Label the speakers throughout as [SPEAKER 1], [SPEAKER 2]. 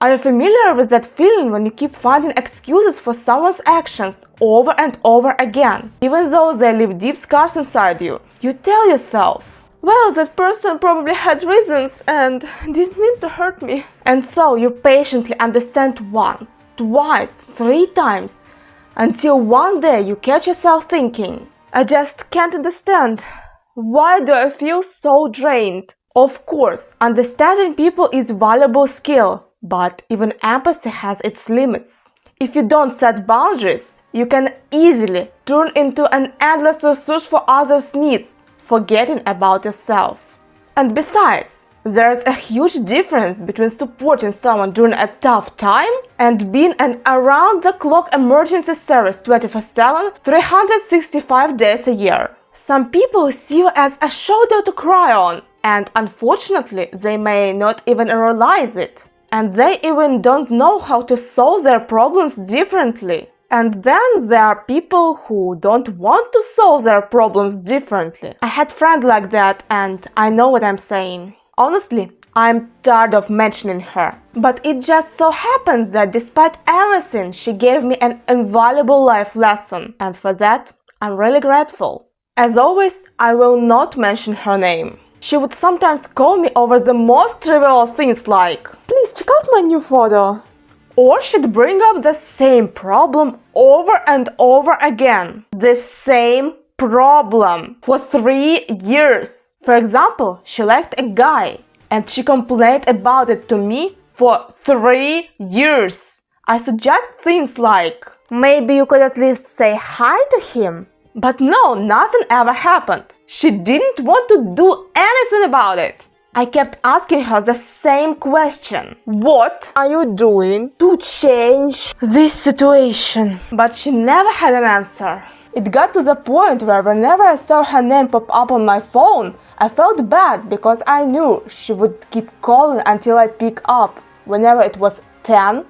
[SPEAKER 1] Are you familiar with that feeling when you keep finding excuses for someone's actions over and over again, even though they leave deep scars inside you? You tell yourself, well, that person probably had reasons and didn't mean to hurt me. And so you patiently understand once, twice, 3 times, until one day you catch yourself thinking, I just can't understand. Why do I feel so drained? Of course, understanding people is a valuable skill, but even empathy has its limits. If you don't set boundaries, you can easily turn into an endless resource for others' needs, forgetting about yourself. And besides, there's a huge difference between supporting someone during a tough time and being an around-the-clock emergency service 24/7, 365 days a year. Some people see you as a shoulder to cry on, and unfortunately, they may not even realize it. And they even don't know how to solve their problems differently. And then there are people who don't want to solve their problems differently. I had a friend like that, and I know what I'm saying. Honestly, I'm tired of mentioning her. But it just so happened that despite everything, she gave me an invaluable life lesson. And for that, I'm really grateful. As always, I will not mention her name. She would sometimes call me over the most trivial things like, please check out my new photo. Or she'd bring up the same problem over and over again. The same problem for 3 years. For example, she liked a guy and she complained about it to me for 3 years. I suggest things like, maybe you could at least say hi to him. But no, nothing ever happened. She didn't want to do anything about it. I kept asking her the same question. What are you doing to change this situation? But she never had an answer. It got to the point where whenever I saw her name pop up on my phone, I felt bad because I knew she would keep calling until I pick up, whenever it was 10,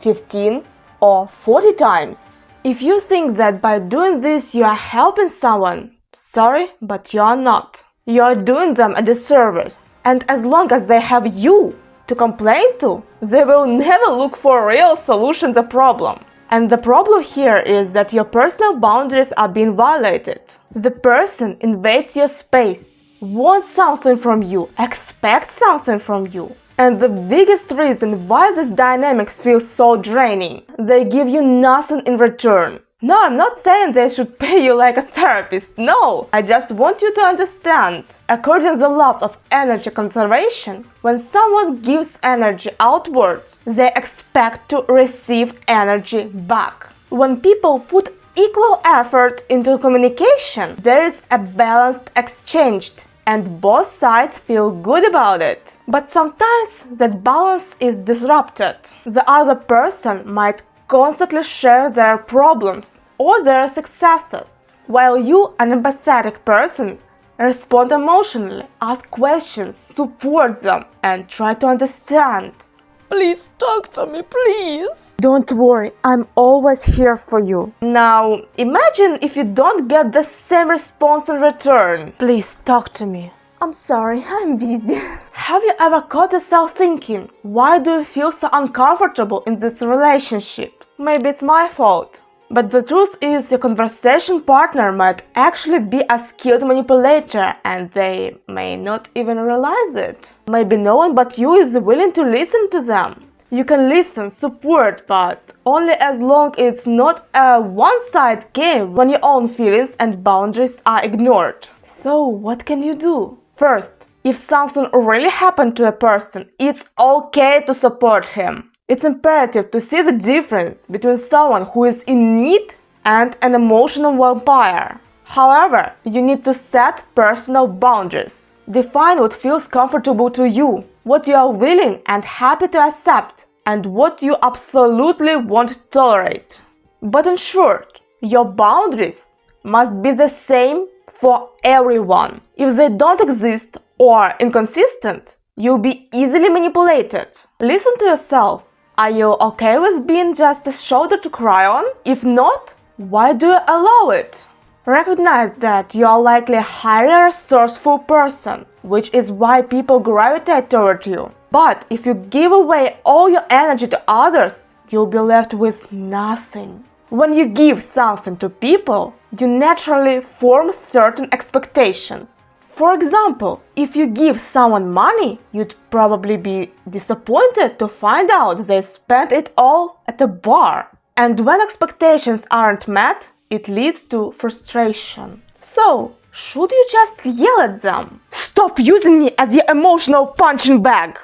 [SPEAKER 1] 15 or 40 times. If you think that by doing this you are helping someone, sorry, but you are not. You are doing them a disservice. And as long as they have you to complain to, they will never look for a real solution to the problem. And the problem here is that your personal boundaries are being violated. The person invades your space, wants something from you, expects something from you. And the biggest reason why these dynamics feel so draining, they give you nothing in return. No, I'm not saying they should pay you like a therapist, no! I just want you to understand. According to the law of energy conservation, when someone gives energy outwards, they expect to receive energy back. When people put equal effort into communication, there is a balanced exchange, and both sides feel good about it. But sometimes that balance is disrupted. The other person might constantly share their problems or their successes, while you, an empathetic person, respond emotionally, ask questions, support them, and try to understand. Please talk to me, please. Don't worry, I'm always here for you. Now, imagine if you don't get the same response in return. Please talk to me. I'm sorry, I'm busy. Have you ever caught yourself thinking, why do you feel so uncomfortable in this relationship? Maybe it's my fault. But the truth is, your conversation partner might actually be a skilled manipulator and they may not even realize it. Maybe no one but you is willing to listen to them. You can listen, support, but only as long as it's not a one-sided game when your own feelings and boundaries are ignored. So what can you do? First, if something really happened to a person, it's okay to support him. It's imperative to see the difference between someone who is in need and an emotional vampire. However, you need to set personal boundaries. Define what feels comfortable to you, what you are willing and happy to accept, and what you absolutely won't tolerate. But in short, your boundaries must be the same for everyone. If they don't exist or inconsistent, you'll be easily manipulated. Listen to yourself. Are you okay with being just a shoulder to cry on? If not, why do you allow it? Recognize that you are likely a highly resourceful person which is why people gravitate toward you. But if you give away all your energy to others, you'll be left with nothing. When you give something to people, you naturally form certain expectations. For example, if you give someone money, you'd probably be disappointed to find out they spent it all at a bar. And when expectations aren't met, it leads to frustration. So, should you just yell at them? Stop using me as your emotional punching bag!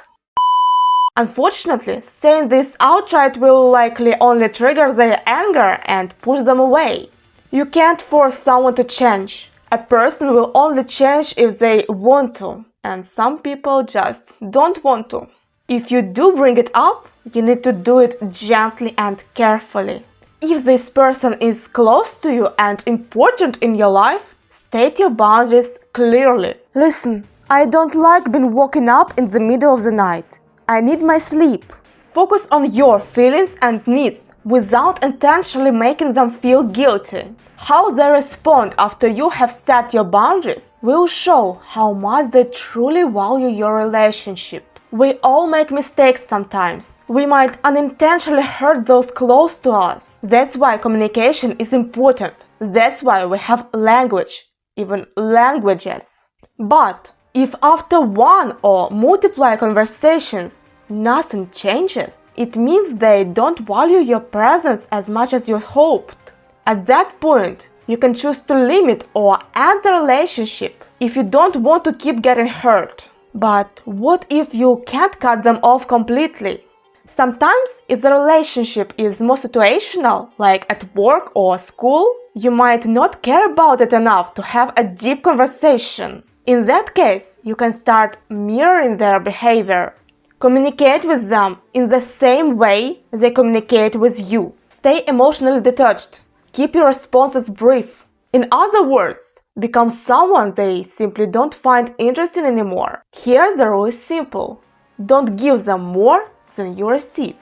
[SPEAKER 1] Unfortunately, saying this outright will likely only trigger their anger and push them away. You can't force someone to change. A person will only change if they want to, and some people just don't want to. If you do bring it up, you need to do it gently and carefully. If this person is close to you and important in your life, state your boundaries clearly. Listen, I don't like being woken up in the middle of the night. I need my sleep. Focus on your feelings and needs without intentionally making them feel guilty. How they respond after you have set your boundaries will show how much they truly value your relationship. We all make mistakes sometimes. We might unintentionally hurt those close to us. That's why communication is important. That's why we have language, even languages. But if after one or multiple conversations nothing changes, it means they don't value your presence as much as you hoped. At that point, you can choose to limit or end the relationship if you don't want to keep getting hurt. But what if you can't cut them off completely? Sometimes, if the relationship is more situational, like at work or school, you might not care about it enough to have a deep conversation. In that case, you can start mirroring their behavior. Communicate with them in the same way they communicate with you. Stay emotionally detached. Keep your responses brief. In other words, become someone they simply don't find interesting anymore. Here the rule is simple. Don't give them more than you receive.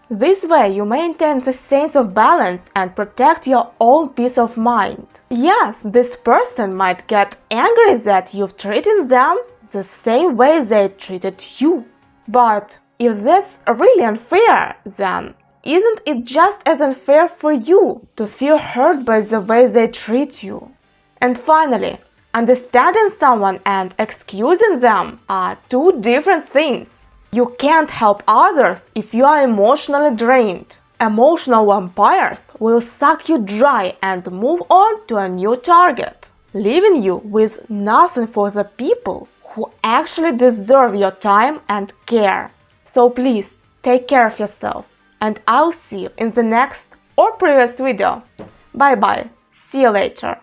[SPEAKER 1] This way you maintain the sense of balance and protect your own peace of mind. Yes, this person might get angry that you've treated them the same way they treated you. But if that's really unfair, then isn't it just as unfair for you to feel hurt by the way they treat you? And finally, understanding someone and excusing them are two different things. You can't help others if you are emotionally drained. Emotional vampires will suck you dry and move on to a new target, leaving you with nothing for the people who actually deserve your time and care. So please, take care of yourself. And I'll see you in the next or previous video. Bye bye. See you later.